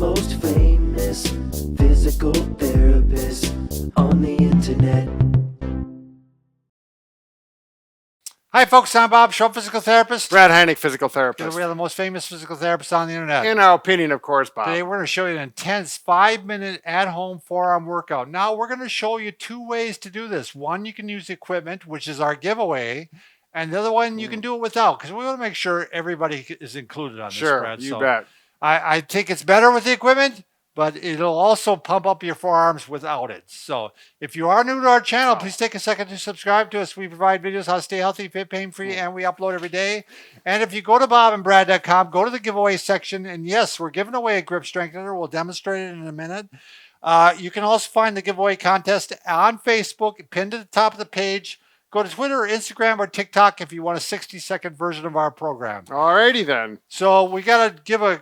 most famous physical therapist on the internet. Hi folks, I'm Bob Schrupp, physical therapist. Brad Heineck, physical Today therapist. we are the most famous physical therapists on the internet. In our opinion, of course, Bob. Today we're going to show you an intense 5-minute at-home forearm workout. Now we're going to show you 2 ways to do this. One, you can use equipment, which is our giveaway. And the other one, you can do it without, because we want to make sure everybody is included on this, Brad. You bet. I think it's better with the equipment, but it'll also pump up your forearms without it. So if you are new to our channel, please take a second to subscribe to us. We provide videos how to stay healthy, fit, pain-free, and we upload every day. And if you go to bobandbrad.com, go to the giveaway section, and yes, we're giving away a grip strengthener. We'll demonstrate it in a minute. You can also find the giveaway contest on Facebook, pinned to the top of the page. Go to Twitter or Instagram or TikTok if you want a 60-second version of our program. Alrighty then. So we got to give a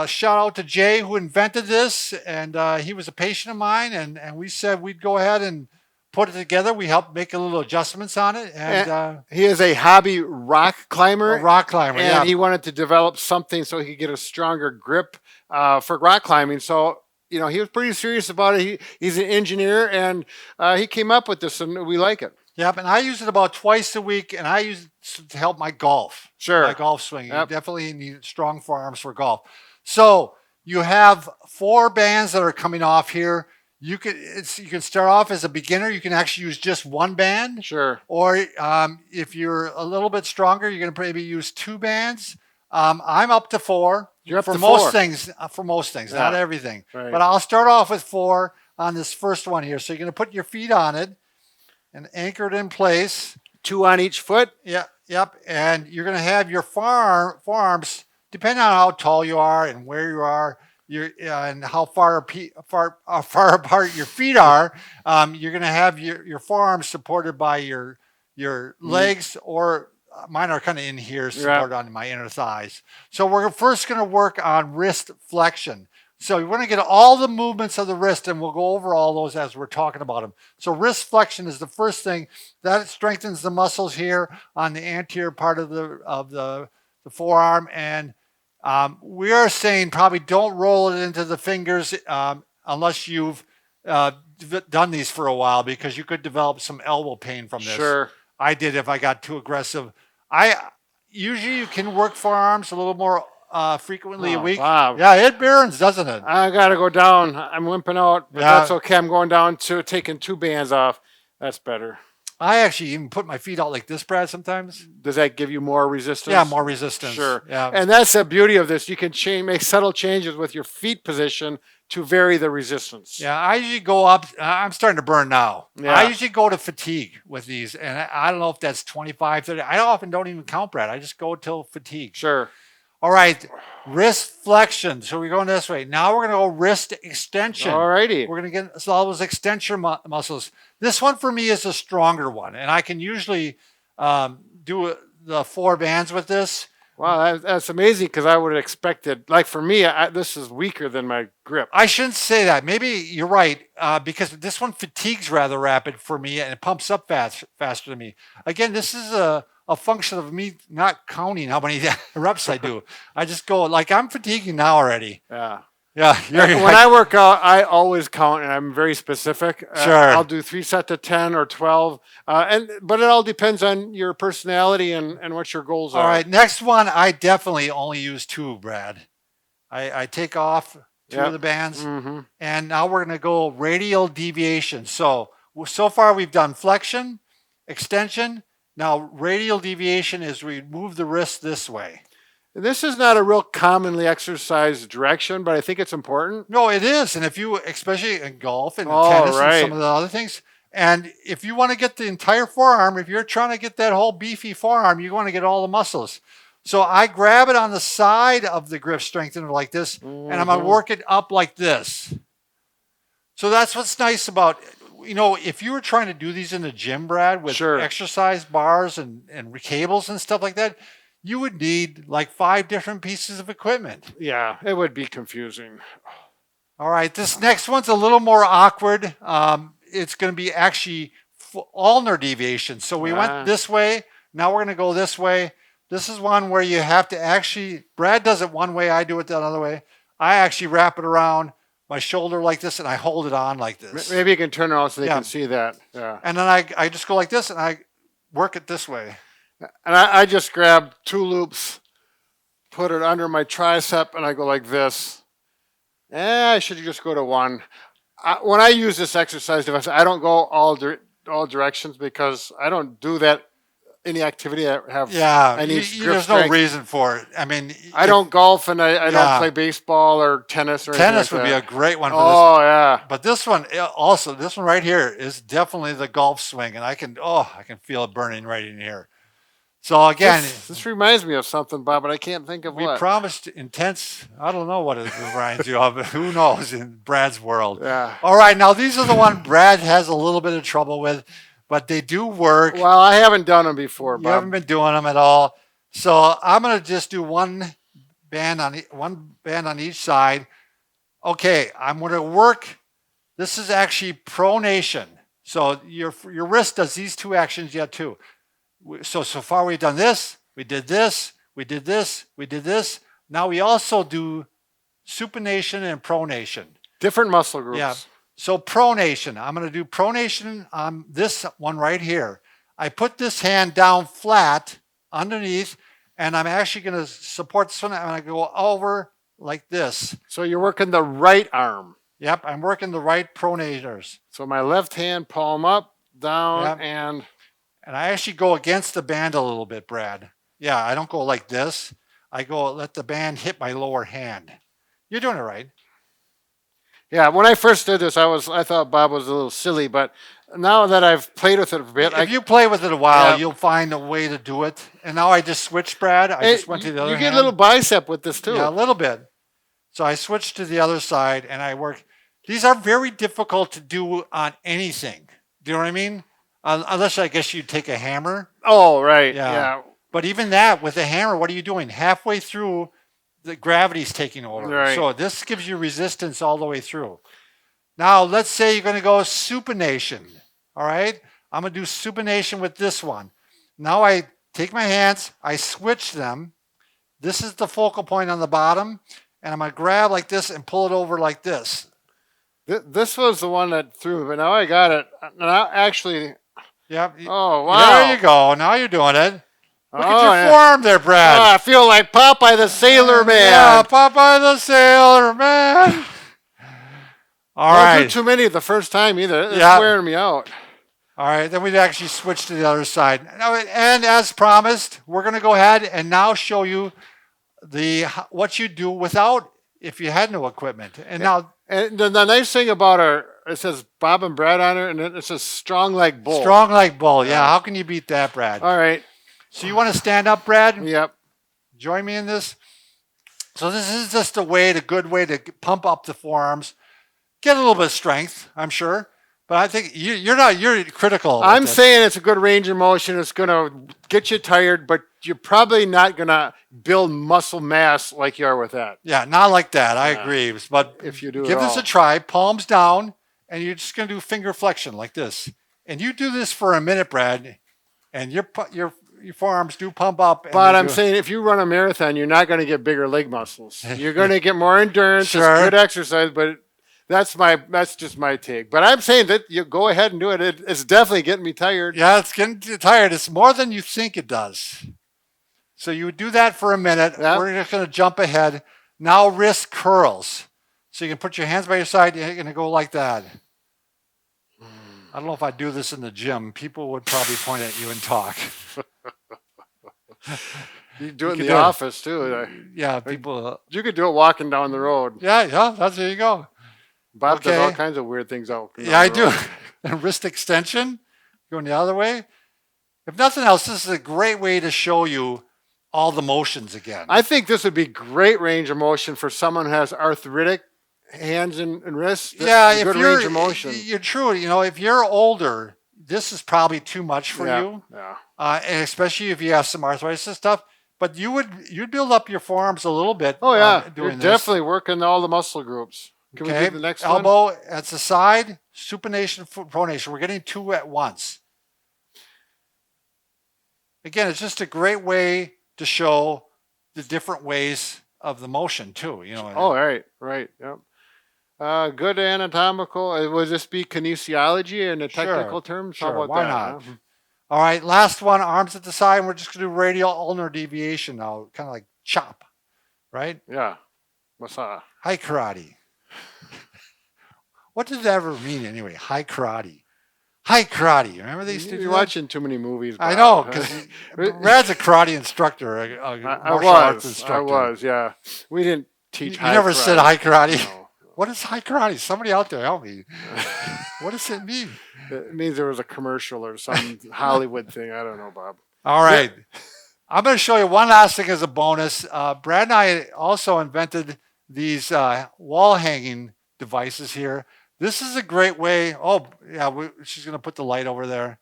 shout out to Jay, who invented this, and he was a patient of mine, and we said we'd go ahead and put it together. We helped make a little adjustments on it. And he is a hobby rock climber. And he wanted to develop something so he could get a stronger grip for rock climbing. So, you know, he was pretty serious about it. He's an engineer, and he came up with this, and we like it. Yep, and I use it about twice a week, and I use it to help my golf. Sure. My golf swing. Yep. You definitely need strong forearms for golf. So you have 4 bands that are coming off here. You can start off as a beginner. You can actually use just 1 band. Sure. Or if you're a little bit stronger, you're going to maybe use 2 bands. I'm up to 4. You're up for to most 4. things. For most things, not everything. Right. But I'll start off with 4 on this first one here. So you're going to put your feet on it and anchor it in place. 2 on each foot. Yeah, yep. And you're going to have your forearms, depending on how tall you are and where you are, and how far apart your feet are. You're going to have your forearms supported by your legs, or mine are kind of in here, supported on my inner thighs. So we're first going to work on wrist flexion. So you want to get all the movements of the wrist, and we'll go over all those as we're talking about them. So wrist flexion is the first thing. That strengthens the muscles here on the anterior part of the forearm. And we are saying probably don't roll it into the fingers unless you've done these for a while, because you could develop some elbow pain from this. Sure. I did if I got too aggressive. Usually you can work forearms a little more frequently a week. Wow. Yeah, it burns, doesn't it? I got to go down. I'm limping out, but that's okay. I'm going down to taking 2 bands off. That's better. I actually even put my feet out like this, Brad, sometimes. Does that give you more resistance? Yeah, more resistance. Sure. Yeah. And that's the beauty of this. You can make subtle changes with your feet position to vary the resistance. Yeah, I usually go up. I'm starting to burn now. Yeah. I usually go to fatigue with these, and I don't know if that's 25, 30. I often don't even count, Brad. I just go till fatigue. Sure. All right, wrist flexion. So we're going this way. Now we're going to go wrist extension. All righty. We're going to get all those extension muscles. This one for me is a stronger one, and I can usually do the 4 bands with this. Wow, that's amazing, because I would have expected, like for me, this is weaker than my grip. I shouldn't say that. Maybe you're right, because this one fatigues rather rapid for me, and it pumps up faster than me. Again, this is a function of me not counting how many reps I do. I just go, like, I'm fatiguing now already. Yeah. Yeah. When I work out, I always count, and I'm very specific. Sure. I'll do 3 sets of 10 or 12. But it all depends on your personality and what your goals are. All right. Next one, I definitely only use 2, Brad. I take off 2 of the bands. Mm-hmm. And now we're going to go radial deviation. So far we've done flexion, extension. Now radial deviation is we move the wrist this way. This is not a real commonly exercised direction, but I think it's important. No, it is. And if you, especially in golf and tennis and some of the other things, and if you want to get the entire forearm, if you're trying to get that whole beefy forearm, you want to get all the muscles. So I grab it on the side of the grip strengthener like this, and I'm going to work it up like this. So that's what's nice about, if you were trying to do these in the gym, Brad, with exercise bars and cables and stuff like that, you would need like 5 different pieces of equipment. Yeah, it would be confusing. All right, this next one's a little more awkward. It's going to be actually ulnar deviation. So we went this way. Now we're going to go this way. This is one where you have to actually, Brad does it one way, I do it the other way. I actually wrap it around my shoulder like this, and I hold it on like this. Maybe you can turn it on so they Yeah. can see that. Yeah. And then I just go like this, and I work it this way. And I just grab 2 loops, put it under my tricep, and I go like this. I should just go to 1. When I use this exercise device, I don't go all directions because I don't do that any activity I have. Yeah, I need grip there's no strength. reason for it. I mean, I don't golf and I Yeah. don't play baseball or tennis or anything tennis like would be that. a great one for Oh yeah. this. But this one also, this one right here is definitely the golf swing, and I can feel it burning right in here. So again, This reminds me of something, Bob, but I can't think of we what. promised intense. I don't know what it reminds you of. Who knows in Brad's world? Yeah. All right, now these are the one Brad has a little bit of trouble with, but they do work. Well, I haven't done them before, You Bob. haven't been doing them at all. So I'm gonna just do one band on each side. Okay, I'm gonna work. This is actually pronation. So your wrist does these 2 actions yet too. So far we've done this, we did this, we did this, we did this. Now we also do supination and pronation. Different muscle groups. Yeah. So pronation, I'm going to do pronation on this one right here. I put this hand down flat underneath, and I'm actually going to support this one. I'm going to go over like this. So you're working the right arm. Yep, I'm working the right pronators. So my left hand, palm up, down, Yep. And I actually go against the band a little bit, Brad. Yeah, I don't go like this. I go let the band hit my lower hand. You're doing it right. Yeah, when I first did this, I thought Bob was a little silly, but now that I've played with it a bit, If you play with it a while, Yeah. you'll find a way to do it. And now I just switched, Brad. I just went to the other you get hand. a little bicep with this too. Yeah, a little bit. So I switched to the other side and I work. These are very difficult to do on anything. Do you know what I mean? Unless I guess you'd take a hammer. Oh, right. Yeah. Yeah. But even that, with a hammer, what are you doing? Halfway through, the gravity's taking over. Right. So this gives you resistance all the way through. Now, let's say you're going to go supination. All right? I'm going to do supination with this one. Now I take my hands, I switch them. This is the focal point on the bottom. And I'm going to grab like this and pull it over like this. This was the one that threw me, but now I got it. Now, actually, Yep. oh, wow. There you go. Now you're doing it. Look at Oh, your yeah. forearm there, Brad. Oh, I feel like Popeye the Sailor Man. Yeah, Popeye the Sailor Man. All Don't right. do too many the first time either. It's Yeah. wearing me out. All right. Then we'd actually switch to the other side. Now, and as promised, we're going to go ahead and now show you what you do without if you had no equipment. And now, And the nice thing about it says Bob and Brad on it, and it says strong like bull. strong like bull. Yeah. How can you beat that, Brad? All right. So you want to stand up, Brad? Yep. Join me in this. So this is just a good way to pump up the forearms, get a little bit of strength, I'm sure. But I think you're critical. I'm with this. saying it's a good range of motion. It's going to get you tired, but you're probably not going to build muscle mass like you are with that. Yeah, not like that. I agree. But If you do it give this all. a try, palms down, and you're just going to do finger flexion like this. And you do this for a minute, Brad, and your forearms do pump up. But I'm saying if you run a marathon, you're not going to get bigger leg muscles. You're going to get more endurance. Sure. It's good exercise, but that's just my take. But I'm saying that you go ahead and do it. It's definitely getting me tired. Yeah, it's getting tired. It's more than you think it does. So you do that for a minute. Yep. We're just going to jump ahead. Now wrist curls. So you can put your hands by your side. You're going to go like that. I don't know if I do this in the gym. People would probably point at you and talk. You do it in could the do it. office too. Yeah, people. You could do it walking down the road. Yeah, there you go. Bob does all Okay. kinds of weird things out. Yeah, I down the do. road. And wrist extension, going the other way. If nothing else, this is a great way to show you all the motions again. I think this would be great range of motion for someone who has arthritic hands and wrists. Yeah, Good if you're range of motion. you're true. If you're older, this is probably too much for you, Yeah. and especially if you have some arthritis and stuff. But you'd build up your forearms a little bit. Oh yeah, you're doing this. definitely working all the muscle groups. Can we Okay, do the next one? elbow at the side, supination, pronation. We're getting 2 at once. Again, it's just a great way to show the different ways of the motion too. Oh, right. Yep. Good anatomical. Would this be kinesiology in the technical terms? How Sure, about why that? not? Huh? All right, last one, arms at the side. And we're just going to do radial ulnar deviation now, kind of like chop, right? Yeah. Massage. High karate. What does that ever mean anyway? High karate. High karate. Remember they used to do You're that? watching too many movies. I Bob. know, because Brad's a karate instructor, a martial arts instructor. I was, yeah. We didn't teach You high never karate. said high karate? No. What is high karate? Somebody out there help me. What does it mean? It means there was a commercial or some Hollywood thing. I don't know, Bob. All right. I'm going to show you one last thing as a bonus. Brad and I also invented these wall hanging devices here. This is a great way. Oh, yeah, she's going to put the light over there.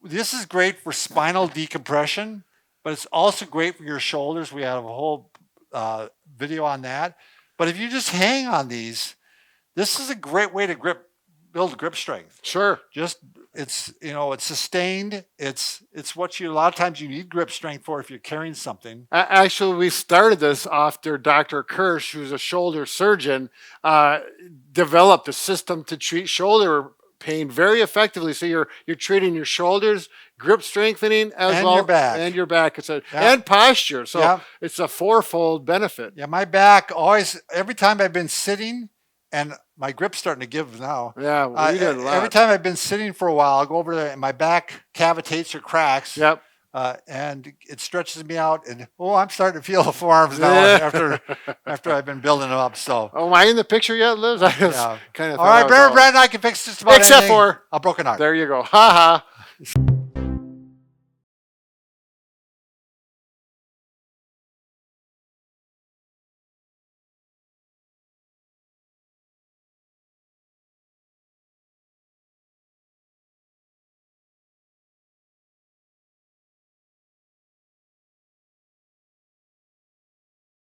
This is great for spinal decompression, but it's also great for your shoulders. We have a whole video on that. But if you just hang on these, this is a great way to build grip strength. Sure. Just it's sustained. It's what a lot of times you need grip strength for if you're carrying something. Actually, we started this after Dr. Kirsch, who's a shoulder surgeon, developed a system to treat shoulder pain very effectively. So you're treating your shoulders, grip strengthening, as And well your back. and your back, and posture. So Yeah. it's a fourfold benefit. Yeah, my back always, every time I've been sitting, and my grip's starting to give now. Yeah, we did a lot. Every time I've been sitting for a while, I'll go over there and my back cavitates or cracks. Yep. And it stretches me out, and I'm starting to feel the forearms now after I've been building them up. So, Oh, am I in the picture yet, Liz? I just yeah. kind of All right, Brad and I can fix just about Except anything. for a broken arm. there you go. Ha ha.